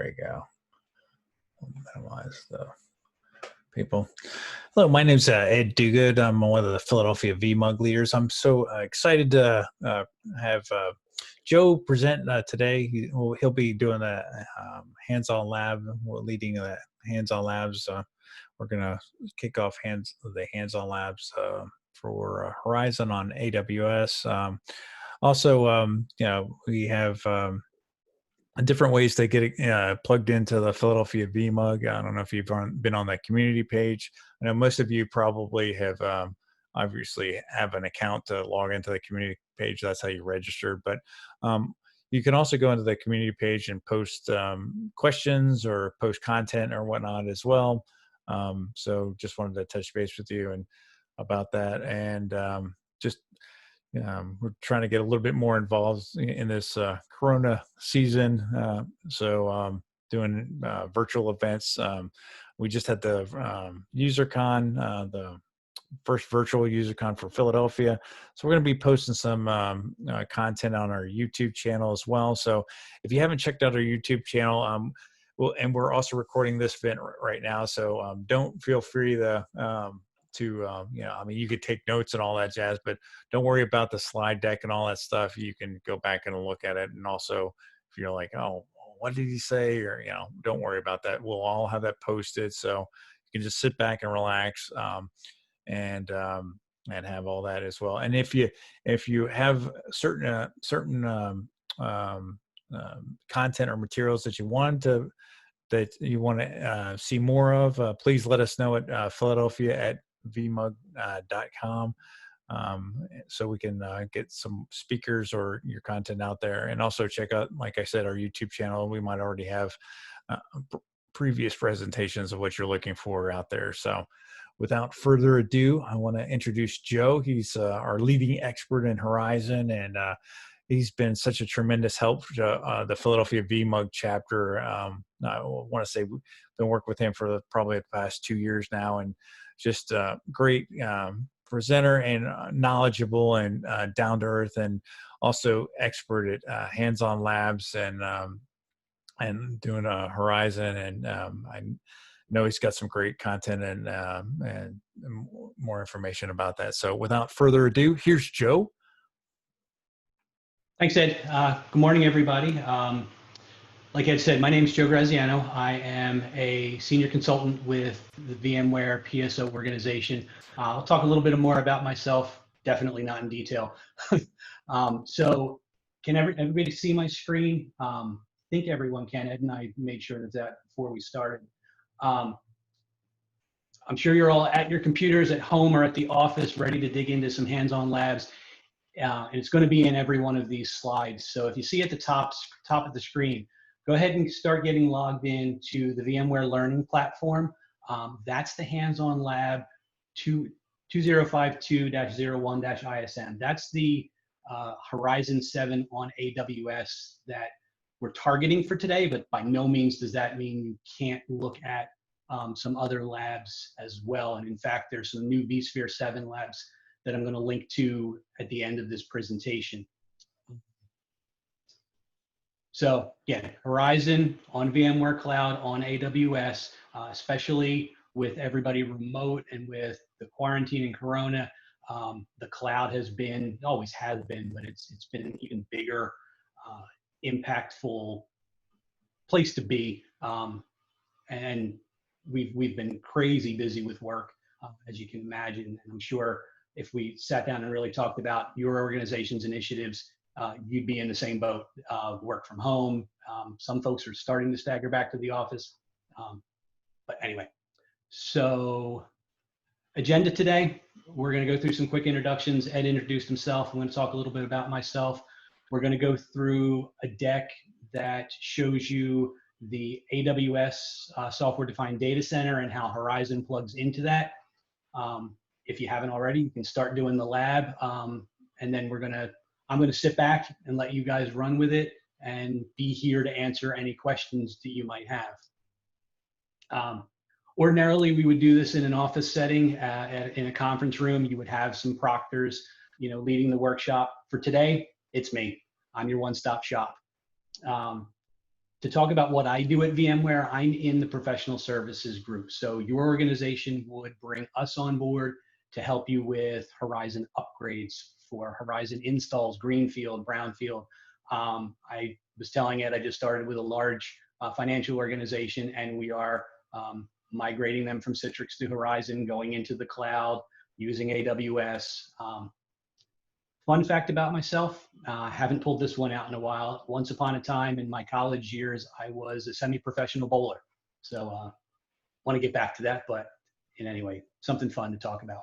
There you go. I'll minimize the people. Hello, my name's Ed Duguid. I'm one of the Philadelphia VMUG leaders. I'm so excited to have Joe present today. He'll be doing a hands-on lab, leading the hands-on labs. We're going to kick off the hands-on labs for Horizon on AWS. We have different ways to get it plugged into the Philadelphia VMUG. I don't know if you've been on that community page. I know most of you probably have obviously have an account to log into the community page. That's how you register. But you can also go into the community page and post questions or post content or whatnot as well. So just wanted to touch base with you and about that. And we're trying to get a little bit more involved in this Corona season. Doing virtual events. We just had the UserCon, the first virtual UserCon for Philadelphia. So we're going to be posting some content on our YouTube channel as well. So if you haven't checked out our YouTube channel, we're also recording this event right now. So don't feel free to you could take notes and all that jazz, but don't worry about the slide deck and all that stuff. You can go back and look at it. And also if you're like, oh, what did he say? Or, don't worry about that. We'll all have that posted. So you can just sit back and relax and have all that as well. And if you have certain content or materials that you want to see more of, please let us know at Philadelphia@vmug.com, so we can get some speakers or your content out there. And also check out, like I said, our YouTube channel. We might already have previous presentations of what you're looking for out there. So without further ado, I want to introduce Joe. He's our leading expert in Horizon, and he's been such a tremendous help to the Philadelphia VMUG chapter. I want to say we've been working with him for probably the past 2 years now, and just a great presenter and knowledgeable and down to earth, and also expert at hands-on labs and doing a Horizon. And I know he's got some great content and more information about that. So without further ado, here's Joe. Thanks, Ed. Good morning, everybody. Like Ed said, my name is Joe Graziano. I am a senior consultant with the VMware PSO organization. I'll talk a little bit more about myself, definitely not in detail. So can everybody see my screen? I think everyone can. Ed and I made sure that before we started. I'm sure you're all at your computers at home or at the office ready to dig into some hands-on labs. And it's going to be in every one of these slides. So if you see at the top of the screen, go ahead and start getting logged in to the VMware Learning Platform. That's the hands-on lab 2052-01-ISM. That's the Horizon 7 on AWS that we're targeting for today, but by no means does that mean you can't look at some other labs as well. And in fact, there's some new vSphere 7 labs that I'm going to link to at the end of this presentation. So again, Horizon on VMware Cloud on AWS, especially with everybody remote and with the quarantine and Corona, the cloud always has been, but it's been an even bigger, impactful place to be. And we've been crazy busy with work, as you can imagine. And I'm sure if we sat down and really talked about your organization's initiatives, you'd be in the same boat. Work from home. Some folks are starting to stagger back to the office. But anyway, so agenda today, we're going to go through some quick introductions. Ed introduced himself. I'm going to talk a little bit about myself. We're going to go through a deck that shows you the AWS software-defined data center and how Horizon plugs into that. If you haven't already, you can start doing the lab, and then I'm going to sit back and let you guys run with it and be here to answer any questions that you might have. Ordinarily, we would do this in an office setting, in a conference room. You would have some proctors, leading the workshop. For today, it's me. I'm your one-stop shop. to talk about what I do at VMware, I'm in the professional services group. So your organization would bring us on board to help you with Horizon upgrades for Horizon installs, greenfield, brownfield. I was telling Ed, I just started with a large financial organization, and we are migrating them from Citrix to Horizon, going into the cloud, using AWS. Fun fact about myself, I haven't pulled this one out in a while. Once upon a time in my college years, I was a semi-professional bowler. So want to get back to that, but in any way, something fun to talk about.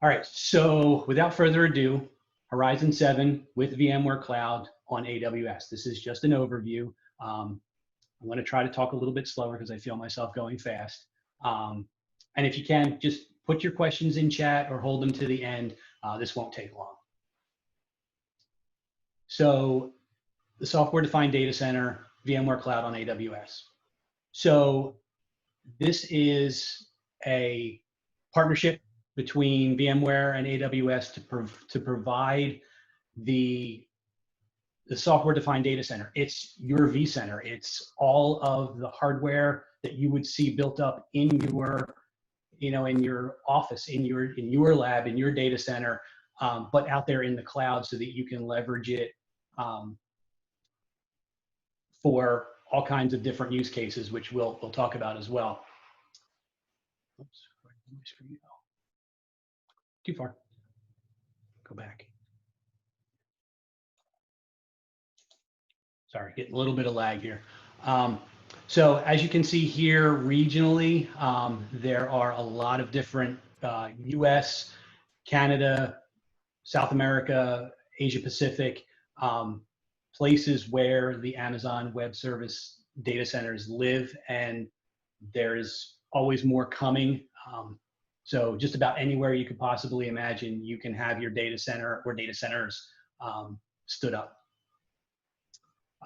All right, so without further ado, Horizon 7 with VMware Cloud on AWS. This is just an overview. I'm going to try to talk a little bit slower because I feel myself going fast. And if you can, just put your questions in chat or hold them to the end. This won't take long. So the software-defined data center, VMware Cloud on AWS. So this is a partnership between VMware and AWS to provide the software-defined data center. It's your vCenter. It's all of the hardware that you would see built up in your, in your office, in your lab, in your data center, but out there in the cloud so that you can leverage it for all kinds of different use cases, which we'll talk about as well. Oops, where did my screen go? Too far. Go back. Sorry, getting a little bit of lag here. So as you can see here, regionally, there are a lot of different US, Canada, South America, Asia Pacific, places where the Amazon Web Service data centers live, and there's always more coming. So just about anywhere you could possibly imagine, you can have your data center or data centers stood up.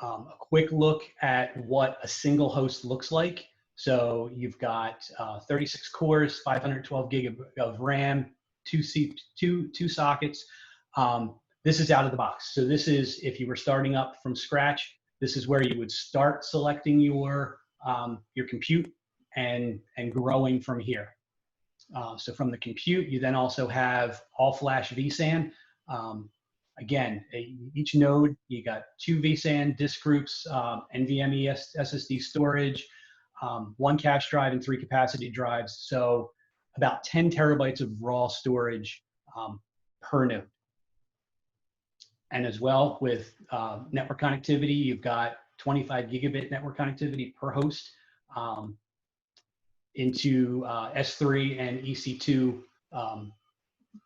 A quick look at what a single host looks like. So you've got 36 cores, 512 gig of RAM, two sockets. This is out of the box. So this is, if you were starting up from scratch, this is where you would start selecting your compute and growing from here. So from the compute, you then also have all-flash vSAN. Again, each node, you got 2 vSAN disk groups, NVMe SSD storage, 1 cache drive, and 3 capacity drives. So about 10 terabytes of raw storage per node. And as well with network connectivity, you've got 25 gigabit network connectivity per host into S3 and EC2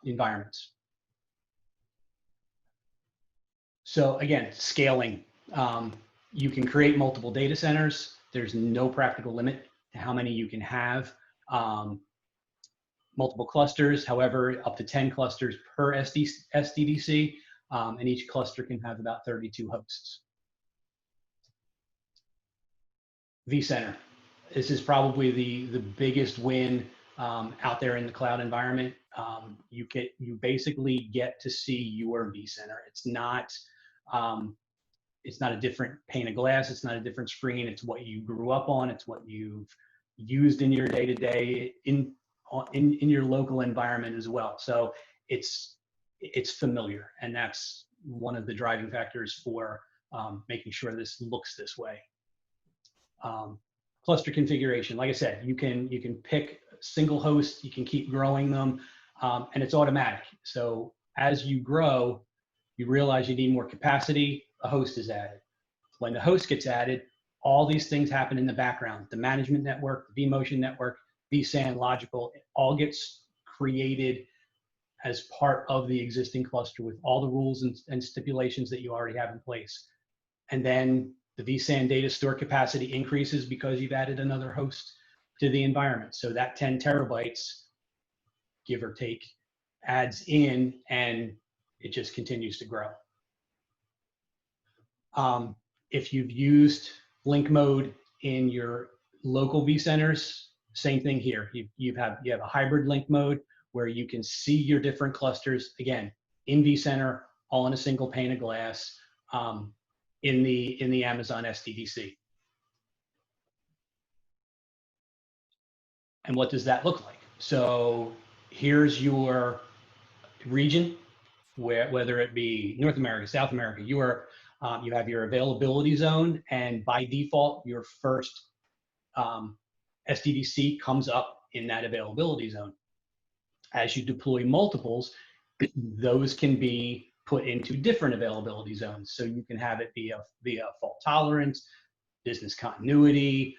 environments. So again, scaling. You can create multiple data centers. There's no practical limit to how many you can have. Multiple clusters, however, up to 10 clusters per SDDC, and each cluster can have about 32 hosts. vCenter. This is probably the biggest win out there in the cloud environment. You basically get to see your vCenter. It's not a different pane of glass. It's not a different screen. It's what you grew up on. It's what you've used in your day-to-day in your local environment as well. So it's familiar, and that's one of the driving factors for making sure this looks this way. Cluster configuration, like I said, you can pick a single host, you can keep growing them, and it's automatic. So as you grow, you realize you need more capacity, a host is added. When the host gets added, all these things happen in the background. The management network, the vMotion network, vSAN, logical, it all gets created as part of the existing cluster with all the rules and stipulations that you already have in place. And then the vSAN data store capacity increases because you've added another host to the environment. So that 10 terabytes, give or take, adds in, and it just continues to grow. If you've used link mode in your local vCenters, same thing here. You have a hybrid link mode where you can see your different clusters, again, in vCenter, all in a single pane of glass. in the Amazon SDDC. And what does that look like? So here's your region, whether it be North America, South America, you have your availability zone, and by default, your first SDDC comes up in that availability zone. As you deploy multiples, those can be put into different availability zones. So you can have it via fault tolerance, business continuity,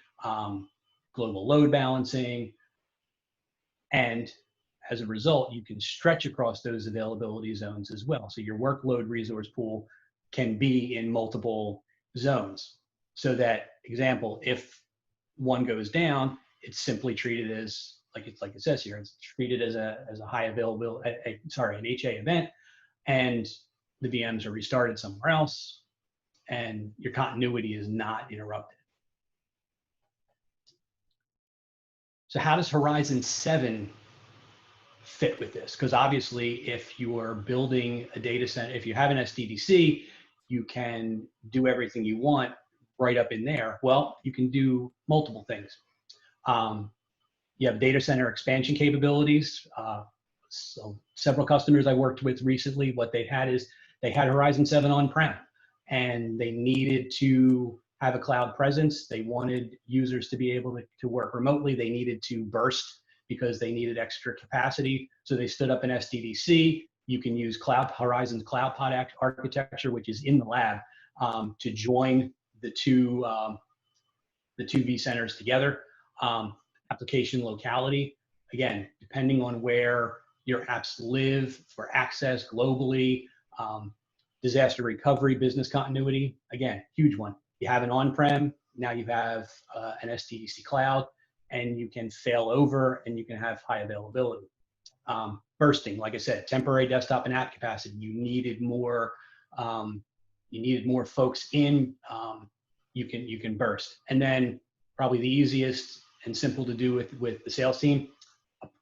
global load balancing, and as a result, you can stretch across those availability zones as well. So your workload resource pool can be in multiple zones. So that, example, if one goes down, it's simply treated as, like it says here, it's treated as a high availability, an HA event, and the VMs are restarted somewhere else, and your continuity is not interrupted. So how does Horizon 7 fit with this? Because obviously, if you are building a data center, if you have an SDDC, you can do everything you want right up in there. Well, you can do multiple things. You have data center expansion capabilities. So several customers I worked with recently, what they had is they had Horizon 7 on-prem, and they needed to have a cloud presence. They wanted users to be able to work remotely. They needed to burst because they needed extra capacity. So they stood up an SDDC. You can use Horizon's Cloud Pod architecture, which is in the lab, to join the two vCenters together. Application locality, again, depending on where your apps live, for access globally, disaster recovery, business continuity, again, huge one. You have an on-prem, now you have an SDDC cloud, and you can fail over and you can have high availability. Bursting, like I said, temporary desktop and app capacity. You needed more folks in, you can burst. And then probably the easiest and simple to do with the sales team,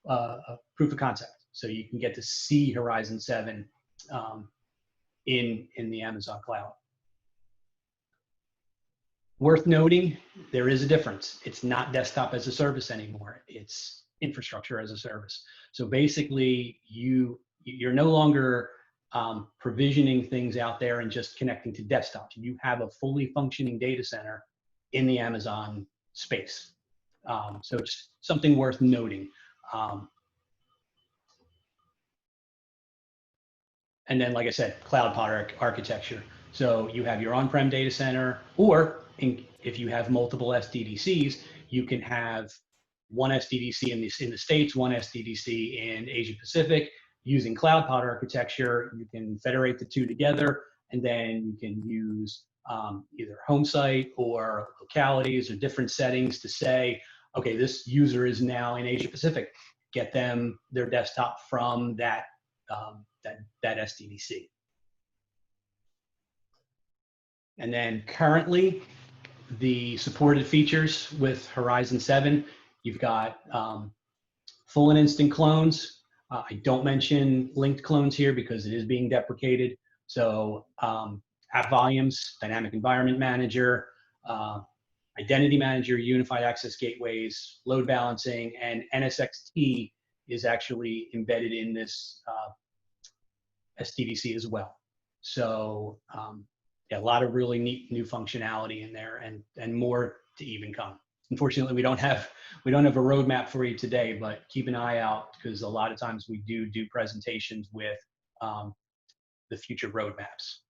a proof of concept. So you can get to see Horizon 7 in the Amazon cloud. Worth noting, there is a difference. It's not desktop as a service anymore. It's infrastructure as a service. So basically, you're no longer provisioning things out there and just connecting to desktops. You have a fully functioning data center in the Amazon space. So it's something worth noting. And then, like I said, cloud pod architecture. So you have your on-prem data center, or if you have multiple SDDCs, you can have one SDDC in the States, one SDDC in Asia Pacific. Using cloud pod architecture, you can federate the two together, and then you can use either home site or localities or different settings to say, okay, this user is now in Asia Pacific. Get them their desktop from that SDDC. And then currently, the supported features with Horizon 7, you've got full and instant clones. I don't mention linked clones here because it is being deprecated. So app volumes, dynamic environment manager, identity manager, unified access gateways, load balancing, and NSXT is actually embedded in this SDDC as well. So yeah, a lot of really neat new functionality in there, and more to even come. Unfortunately, we don't have a roadmap for you today, but keep an eye out because a lot of times we do presentations with the future roadmaps.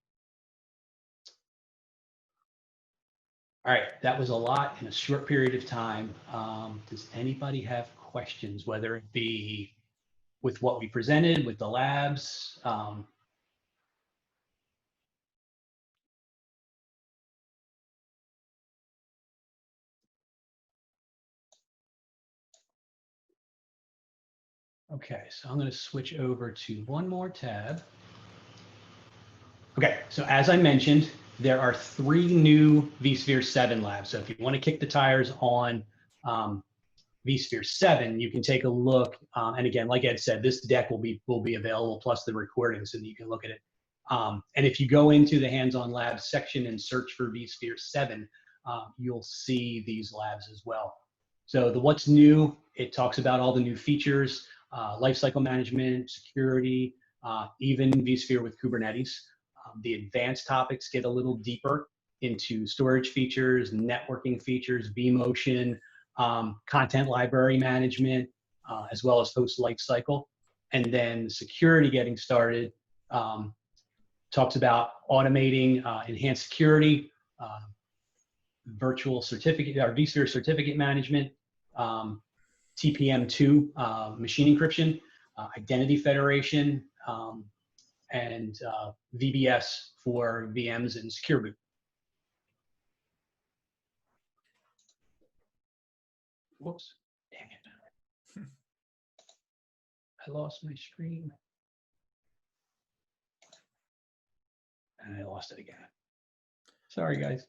All right, that was a lot in a short period of time. Does anybody have questions, whether it be with what we presented, with the labs? Okay, so I'm going to switch over to one more tab. Okay, so as I mentioned, there are 3 new vSphere 7 labs. So if you want to kick the tires on vSphere 7, you can take a look. And again, like Ed said, this deck will be available, plus the recording, so that you can look at it. And if you go into the hands-on labs section and search for vSphere 7, you'll see these labs as well. So the what's new, it talks about all the new features, lifecycle management, security, even vSphere with Kubernetes. The advanced topics get a little deeper into storage features, networking features, vMotion, content library management, as well as host lifecycle. And then security getting started talks about automating enhanced security, virtual certificate or vSphere certificate management, TPM2 machine encryption, identity federation, and VBS for VMs and secure boot. Whoops, dang it. I lost my screen. And I lost it again. Sorry, guys.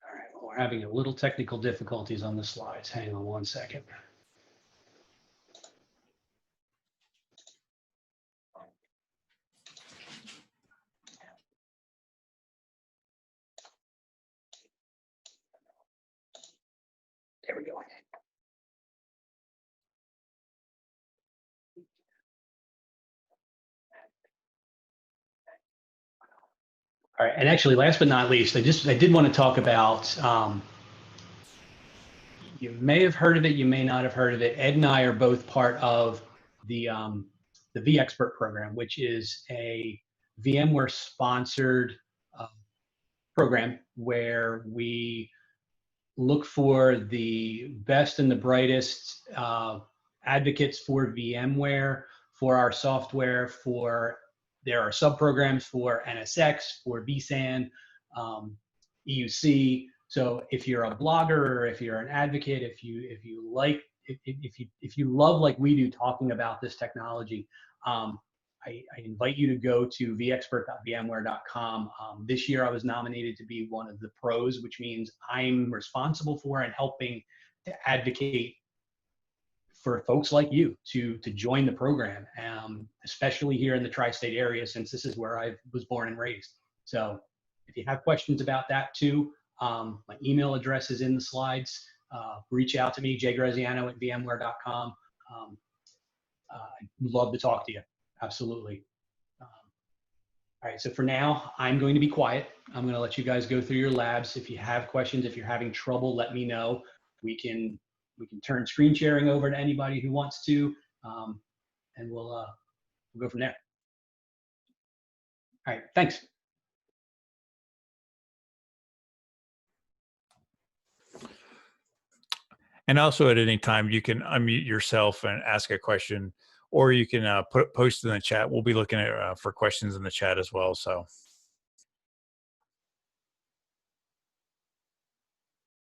All right, well, we're having a little technical difficulties on the slides. Hang on one second. There we go. All right, and actually, last but not least, I did want to talk about, you may have heard of it, you may not have heard of it. Ed and I are both part of the vExpert program, which is a VMware sponsored program where we look for the best and the brightest advocates for VMware, for our software, there are sub-programs for NSX, for vSAN, EUC. So if you're a blogger or if you're an advocate, if you love like we do talking about this technology, I invite you to go to vexpert.vmware.com. This year I was nominated to be one of the pros, which means I'm responsible for and helping to advocate for folks like you to join the program, especially here in the tri-state area, since this is where I was born and raised. So if you have questions about that too, my email address is in the slides. Reach out to me, jgraziano@vmware.com. I'd love to talk to you. Absolutely. All right, so for now, I'm going to be quiet. I'm going to let you guys go through your labs. If you have questions, if you're having trouble, let me know. We can turn screen sharing over to anybody who wants to, and we'll go from there. All right, thanks. And also at any time, you can unmute yourself and ask a question, or you can post in the chat. We'll be looking at for questions in the chat as well. So.